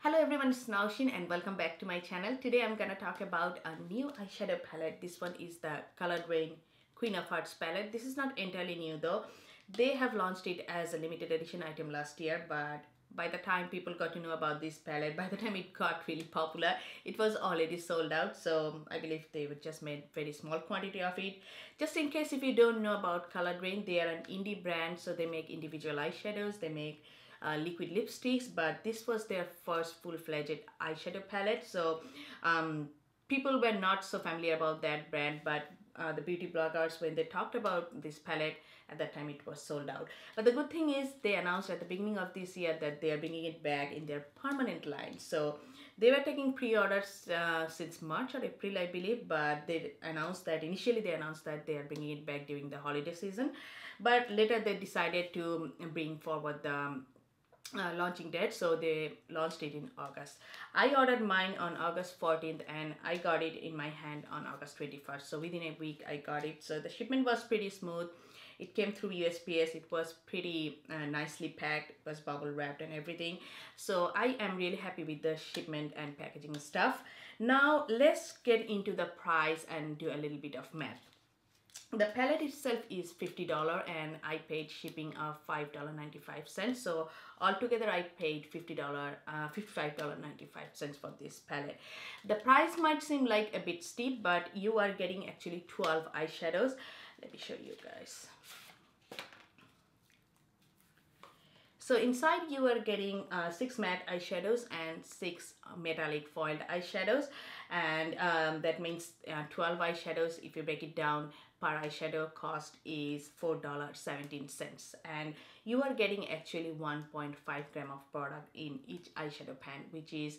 Hello everyone, it's Naushin and welcome back to my channel. Today I'm gonna talk about a new eyeshadow palette. This one is the Colored Raine Queen of Hearts palette. This is not entirely new though. They have launched it as a limited edition item last year, but by the time people got to know about this palette, by the time it got really popular, it was already sold out. So I believe they would just made very small quantity of it. Just in case if you don't know about Colored Raine, they are an indie brand, so they make individual eyeshadows, they make liquid lipsticks, but this was their first full-fledged eyeshadow palette. So people were not so familiar about that brand, but the beauty bloggers, when they talked about this palette, at that time it was sold out. But the good thing is they announced at the beginning of this year that they are bringing it back in their permanent line. So they were taking pre-orders since March or April, I believe, but they announced that initially they announced that they are bringing it back during the holiday season, but later they decided to bring forward the launching date, so they launched it in August. I ordered mine on August 14th and I got it in my hand on August 21st, so within a week I got it. So the shipment was pretty smooth. It came through USPS. It was pretty nicely packed. It was bubble wrapped and everything, so I am really happy with the shipment and packaging stuff. Now let's get into the price and do a little bit of math. The palette itself is $50 and I paid shipping of $5.95. So altogether I paid $55.95 for this palette. The price might seem like a bit steep, but you are getting actually 12 eyeshadows. Let me show you guys. So inside you are getting 6 matte eyeshadows and 6 metallic foiled eyeshadows, and that means 12 eyeshadows. If you break it down, per eyeshadow cost is $4.17, and you are getting actually 1.5 gram of product in each eyeshadow pan, which is,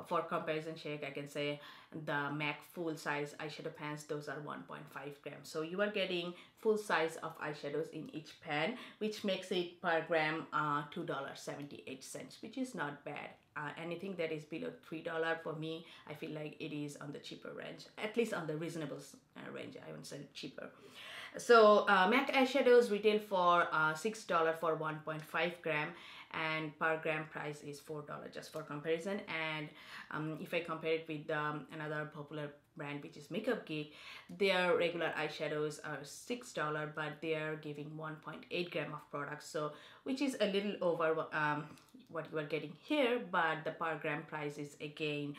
for comparison sake, I can say the MAC full size eyeshadow pans, those are 1.5 grams. So you are getting full size of eyeshadows in each pan, which makes it per gram $2.78, which is not bad. Anything that is below $3 for me, I feel like it is on the cheaper range, at least on the reasonable range. I won't say cheaper. So MAC eyeshadows retail for $6 for 1.5 gram, and per gram price is $4, just for comparison. And if I compare it with another popular brand, which is MakeupByNoushin, their regular eyeshadows are $6, but they are giving 1.8 gram of product, so which is a little over what you are getting here, but the per gram price is again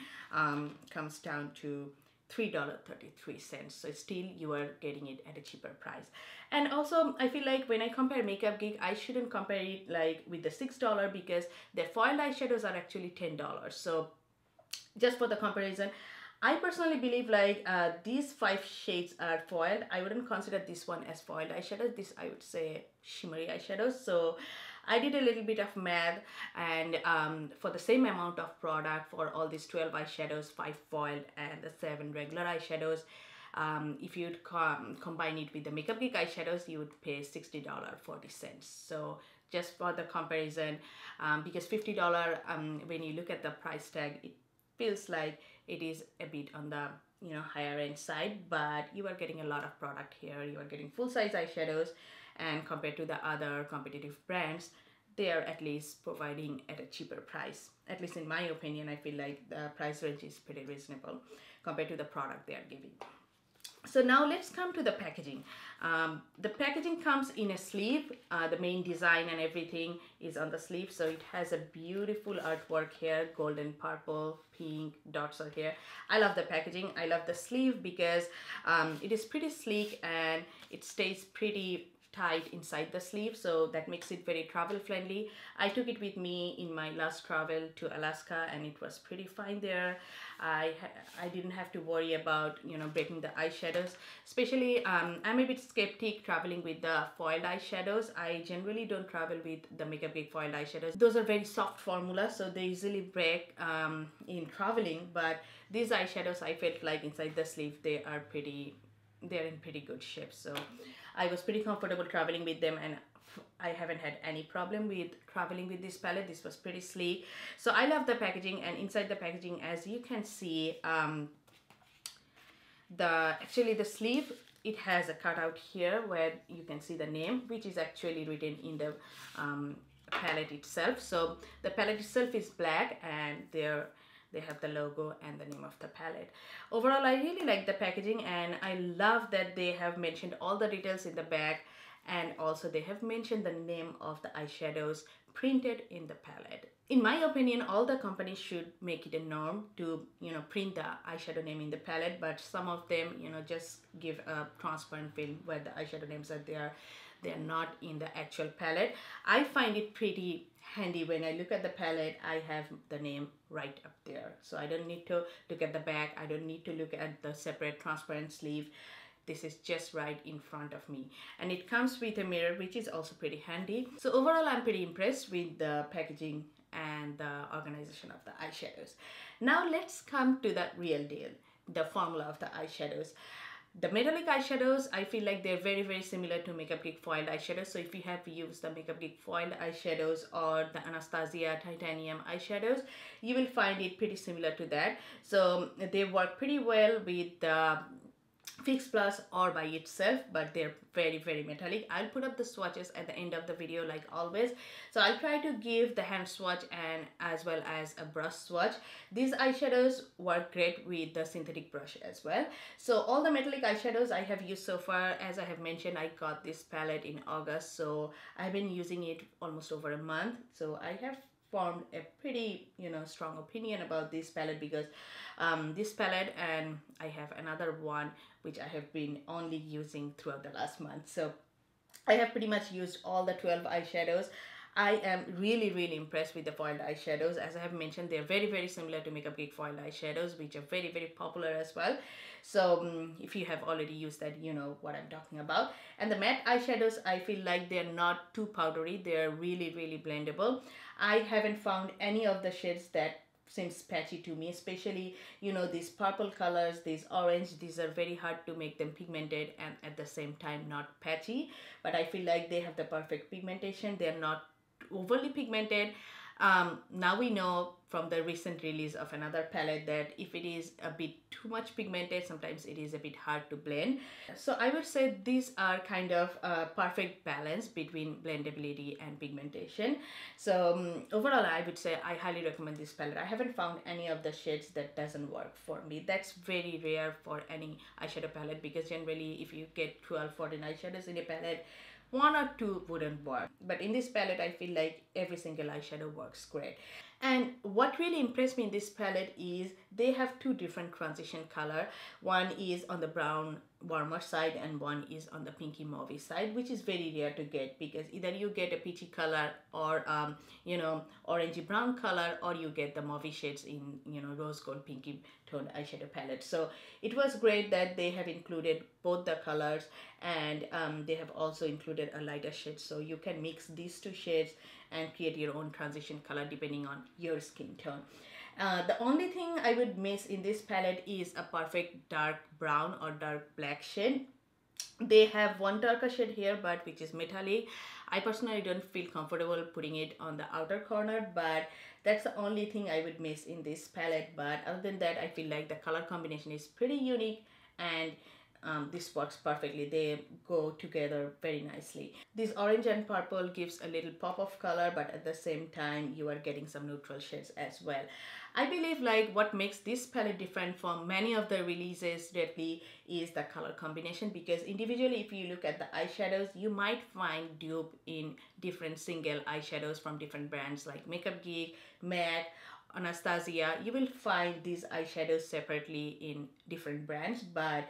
comes down to $3.33. So still you are getting it at a cheaper price. And also I feel like when I compare MakeupByNoushin, I shouldn't compare it like with the $6, because their foiled eyeshadows are actually $10. So just for the comparison, I personally believe like these 5 shades are foiled. I wouldn't consider this one as foiled eyeshadows. This I would say shimmery eyeshadows. So I did a little bit of math, and for the same amount of product, for all these 12 eyeshadows, 5 foiled and the 7 regular eyeshadows, if you'd combine it with the MakeupByNoushin eyeshadows, you would pay $60.40. So just for the comparison, because $50, when you look at the price tag, it feels like it is a bit on the higher end side, but you are getting a lot of product here. You are getting full size eyeshadows, and compared to the other competitive brands, they are at least providing at a cheaper price. At least in my opinion, I feel like the price range is pretty reasonable compared to the product they are giving. So now let's come to the packaging. The packaging comes in a sleeve. The main design and everything is on the sleeve. So it has a beautiful artwork here, golden, purple, pink dots are here. I love the packaging. I love the sleeve because it is pretty sleek and it stays pretty tight inside the sleeve, so that makes it very travel friendly. I took it with me in my last travel to Alaska and it was pretty fine there. I didn't have to worry about breaking the eyeshadows. Especially I'm a bit skeptic traveling with the foiled eyeshadows. I generally don't travel with the MakeupByNoushin foiled eyeshadows. Those are very soft formula, so they easily break in traveling, but these eyeshadows, I felt like inside the sleeve they're in pretty good shape. So I was pretty comfortable traveling with them, and I haven't had any problem with traveling with this palette. This was pretty sleek. So I love the packaging, and inside the packaging, as you can see, actually the sleeve, it has a cutout here where you can see the name, which is actually written in the palette itself. So the palette itself is black, and they have the logo and the name of the palette. Overall, I really like the packaging, and I love that they have mentioned all the details in the back, and also they have mentioned the name of the eyeshadows printed in the palette. In my opinion, all the companies should make it a norm to, you know, print the eyeshadow name in the palette, but some of them, you know, just give a transparent film where the eyeshadow names are there. They're not in the actual palette. I find it pretty handy. When I look at the palette, I have the name right up there, so I don't need to look at the back. I don't need to look at the separate transparent sleeve. This is just right in front of me, and it comes with a mirror, which is also pretty handy. So overall, I'm pretty impressed with the packaging and the organization of the eyeshadows. Now let's come to the real deal, the formula of the eyeshadows. The metallic eyeshadows, I feel like they're very, very similar to Makeup Geek foiled eyeshadows. So if you have used the Makeup Geek foiled eyeshadows or the Anastasia titanium eyeshadows, you will find it pretty similar to that. So they work pretty well with the Fix Plus or by itself, but they're very, very metallic. I'll put up the swatches at the end of the video like always. So I'll try to give the hand swatch and as well as a brush swatch. These eyeshadows work great with the synthetic brush as well. So all the metallic eyeshadows I have used so far, as I have mentioned, I got this palette in August, so I've been using it almost over a month. So I have formed a pretty, you know, strong opinion about this palette, because this palette, and I have another one which I have been only using throughout the last month. So I have pretty much used all the 12 eyeshadows. I am really, really impressed with the foiled eyeshadows. As I have mentioned, they're very, very similar to Makeup Geek foiled eyeshadows, which are very, very popular as well. So if you have already used that, you know what I'm talking about. And the matte eyeshadows, I feel like they're not too powdery. They're really, really blendable. I haven't found any of the shades that seems patchy to me, especially, you know, these purple colors, these orange, these are very hard to make them pigmented and at the same time not patchy. But I feel like they have the perfect pigmentation. They're not overly pigmented. Now we know from the recent release of another palette that if it is a bit too much pigmented, sometimes it is a bit hard to blend. So I would say these are kind of a perfect balance between blendability and pigmentation. So overall, I would say I highly recommend this palette. I haven't found any of the shades that doesn't work for me. That's very rare for any eyeshadow palette, because generally if you get 12, 14 eyeshadows in a palette, 1 or 2 wouldn't work. But in this palette, I feel like every single eyeshadow works great. And what really impressed me in this palette is they have 2 different transition color. One is on the brown warmer side and one is on the pinky mauvey side, which is very rare to get, because either you get a peachy color or you know, orangey brown color, or you get the mauvey shades in, you know, rose gold pinky toned eyeshadow palette. So it was great that they have included both the colors, and they have also included a lighter shade, so you can mix these 2 shades and create your own transition color depending on your skin tone. The only thing I would miss in this palette is a perfect dark brown or dark black shade. They have one darker shade here, but which is metallic. I personally don't feel comfortable putting it on the outer corner, but that's the only thing I would miss in this palette. But other than that, I feel like the color combination is pretty unique, and this works perfectly. They go together very nicely. This orange and purple gives a little pop of color, but at the same time you are getting some neutral shades as well. I believe like what makes this palette different from many of the releases lately is the color combination, because individually if you look at the eyeshadows, you might find dupe in different single eyeshadows from different brands like Makeup Geek, M.A.C, Anastasia. You will find these eyeshadows separately in different brands, but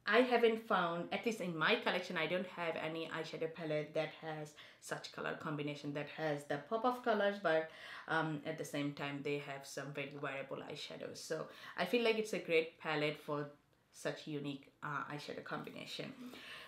I haven't found, at least in my collection, I don't have any eyeshadow palette that has such color combination, that has the pop of colors, but at the same time they have some very wearable eyeshadows. So I feel like it's a great palette for such unique eyeshadow combination.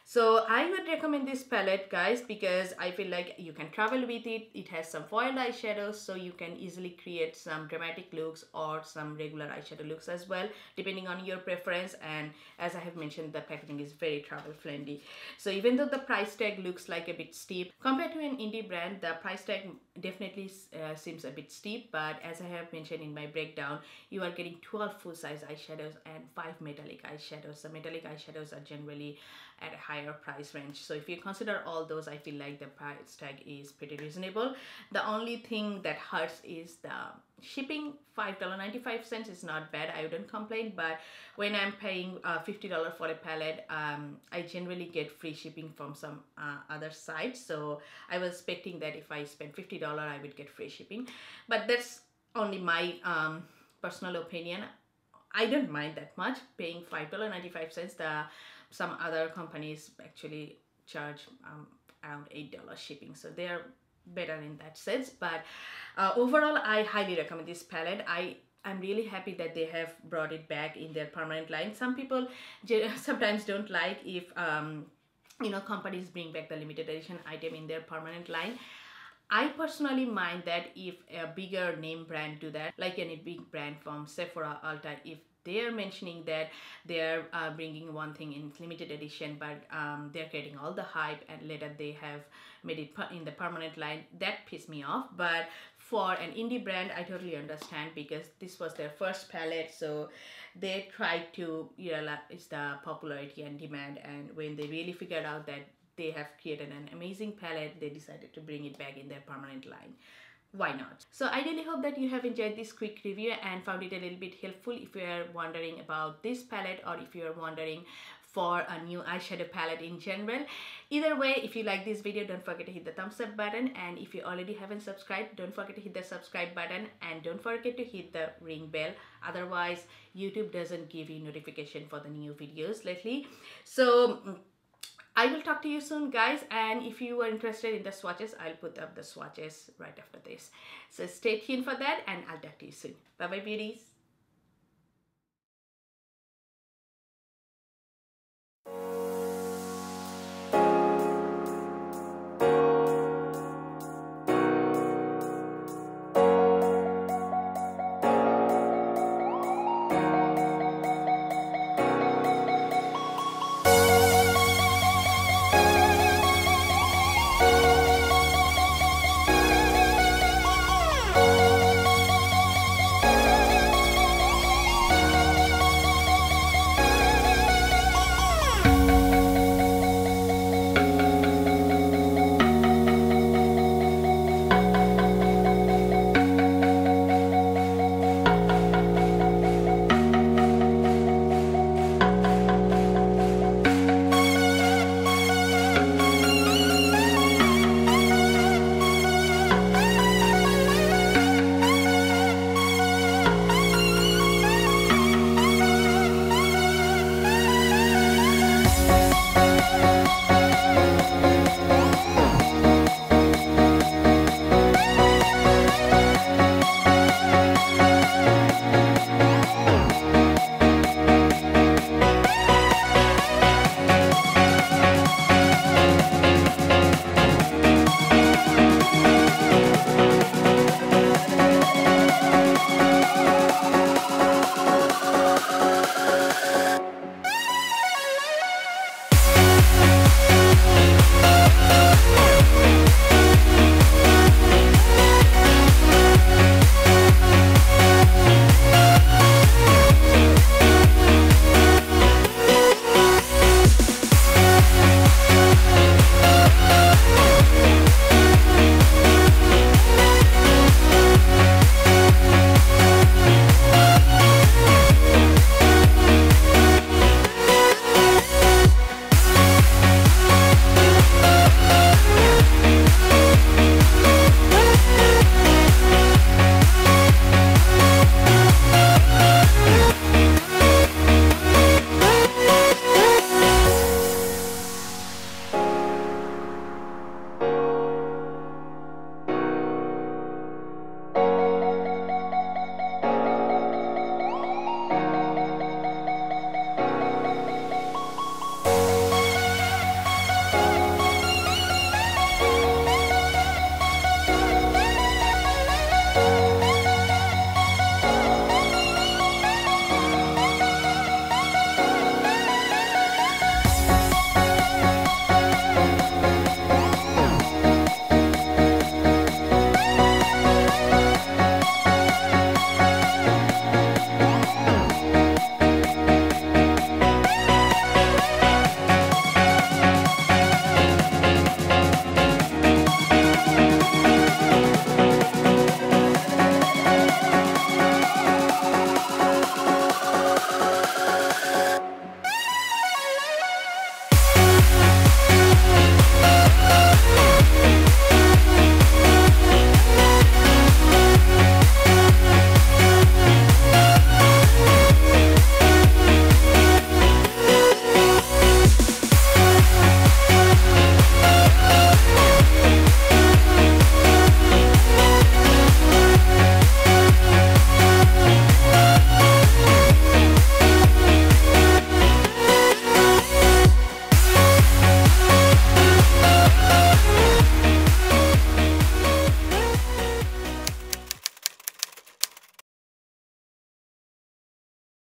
So I would recommend this palette, guys, because I feel like you can travel with it. It has some foiled eyeshadows, so you can easily create some dramatic looks or some regular eyeshadow looks as well, depending on your preference. And as I have mentioned, the packaging is very travel friendly. So even though the price tag looks like a bit steep compared to an indie brand, the price tag definitely seems a bit steep. But as I have mentioned in my breakdown, you are getting 12 full-size eyeshadows and 5 metallic eyeshadows. The metallic eyeshadows are generally at a higher price range. So if you consider all those, I feel like the price tag is pretty reasonable. The only thing that hurts is the shipping. $5.95 is not bad, I wouldn't complain, but when I'm paying $50 for a palette, I generally get free shipping from some other sites. So I was expecting that if I spend $50 I would get free shipping, but that's only my personal opinion. I don't mind that much paying $5.95. Some other companies actually charge around $8 shipping, so they're better in that sense. But overall, I highly recommend this palette. I'm really happy that they have brought it back in their permanent line. Some people sometimes don't like if you know, companies bring back the limited edition item in their permanent line. I personally mind that if a bigger name brand do that, like any big brand from Sephora, Ulta, if they are mentioning that they're bringing one thing in limited edition, but they're creating all the hype and later they have made it in the permanent line, that pisses me off. But for an indie brand, I totally understand, because this was their first palette, so they tried to realize the popularity and demand, and when they really figured out that they have created an amazing palette, they decided to bring it back in their permanent line. Why not? So I really hope that you have enjoyed this quick review and found it a little bit helpful if you are wondering about this palette, or if you are wondering for a new eyeshadow palette in general. Either way, if you like this video, don't forget to hit the thumbs up button, and if you already haven't subscribed, don't forget to hit the subscribe button, and don't forget to hit the ring bell. Otherwise, YouTube doesn't give you notification for the new videos lately. So I will talk to you soon, guys, and if you are interested in the swatches, I'll put up the swatches right after this. So stay tuned for that, and I'll talk to you soon. Bye-bye, beauties.